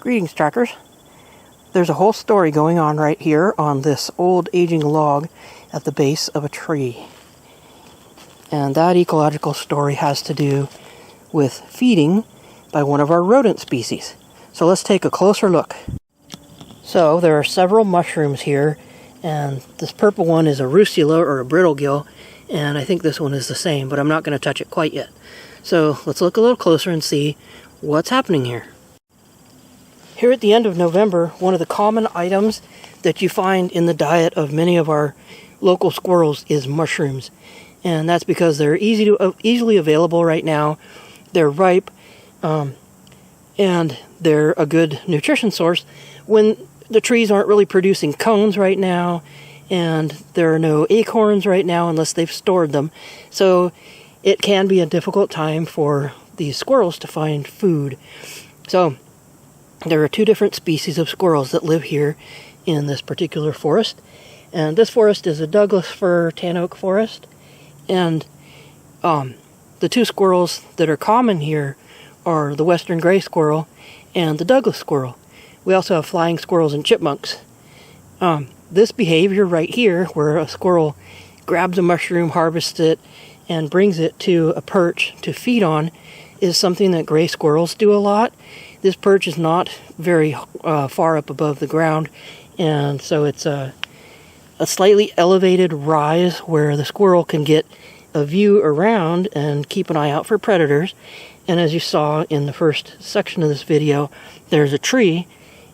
Greetings, trackers. There's a whole story going on right here on this old aging log at the base of a tree. And that ecological story has to do with feeding by one of our rodent species. So let's take a closer look. So there are several mushrooms here, and this purple one is a rusula or a brittlegill, and I think this one is the same, but I'm not going to touch it quite yet. So let's look a little closer and see what's happening here. Here at the end of November, one of the common items that you find in the diet of many of our local squirrels is mushrooms. And that's because they're easily available right now. They're ripe, and they're a good nutrition source when the trees aren't really producing cones right now, and there are no acorns right now unless they've stored them. So it can be a difficult time for these squirrels to find food. So there are two different species of squirrels that live here in this particular forest. And this forest is a Douglas fir tan oak forest. And the two squirrels that are common here are the western gray squirrel and the Douglas squirrel. We also have flying squirrels and chipmunks. This behavior right here, where a squirrel grabs a mushroom, harvests it, and brings it to a perch to feed on, is something that gray squirrels do a lot. This perch is not very far up above the ground, and so it's a slightly elevated rise where the squirrel can get a view around and keep an eye out for predators. And as you saw in the first section of this video, there's a tree,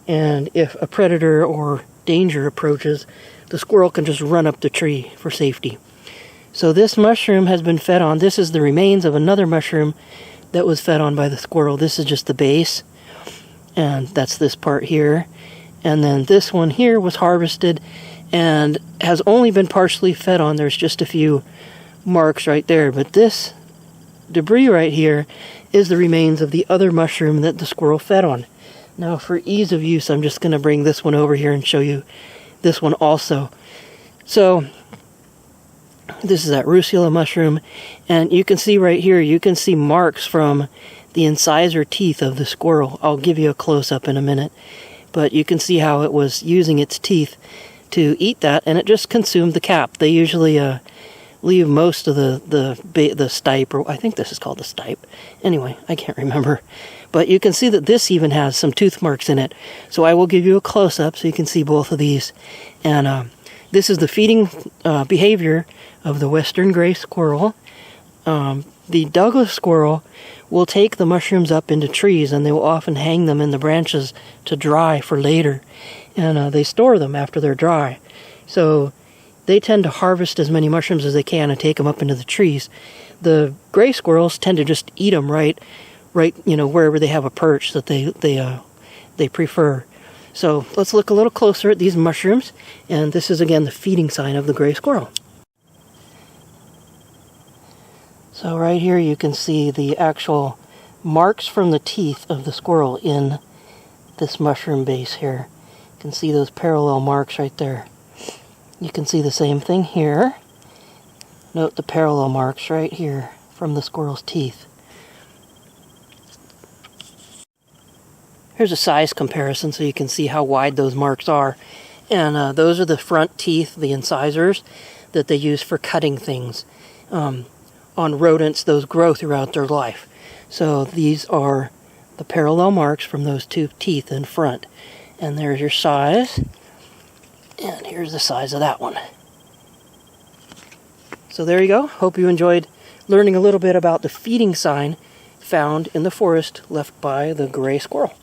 and if a predator or danger approaches, the squirrel can just run up the tree for safety. So this mushroom has been fed on. This is the remains of another mushroom that was fed on by the squirrel. This is just the base, and that's this part here. And then this one here was harvested and has only been partially fed on. There's just a few marks right there, but this debris right here is the remains of the other mushroom that the squirrel fed on. Now, for ease of use, I'm just going to bring this one over here and show you this one also. So this is that rusula mushroom, and you can see right here, you can see marks from the incisor teeth of the squirrel. I'll give you a close-up in a minute, but you can see how it was using its teeth to eat that, and it just consumed the cap. They usually leave most of the stipe, or I think this is called the stipe. Anyway, I can't remember. But you can see that this even has some tooth marks in it. So I will give you a close-up so you can see both of these. And this is the feeding behavior of the western gray squirrel. The Douglas squirrel will take the mushrooms up into trees, and they will often hang them in the branches to dry for later. And they store them after they're dry. So they tend to harvest as many mushrooms as they can and take them up into the trees. The gray squirrels tend to just eat them right, wherever they have a perch that they prefer. So let's look a little closer at these mushrooms, and this is again the feeding sign of the gray squirrel. So right here you can see the actual marks from the teeth of the squirrel in this mushroom base here. You can see those parallel marks right there. You can see the same thing here. Note the parallel marks right here from the squirrel's teeth. Here's a size comparison so you can see how wide those marks are. And those are the front teeth, the incisors, that they use for cutting things. On rodents, those grow throughout their life. So these are the parallel marks from those two teeth in front. And there's your size. And here's the size of that one. So there you go. Hope you enjoyed learning a little bit about the feeding sign found in the forest left by the gray squirrel.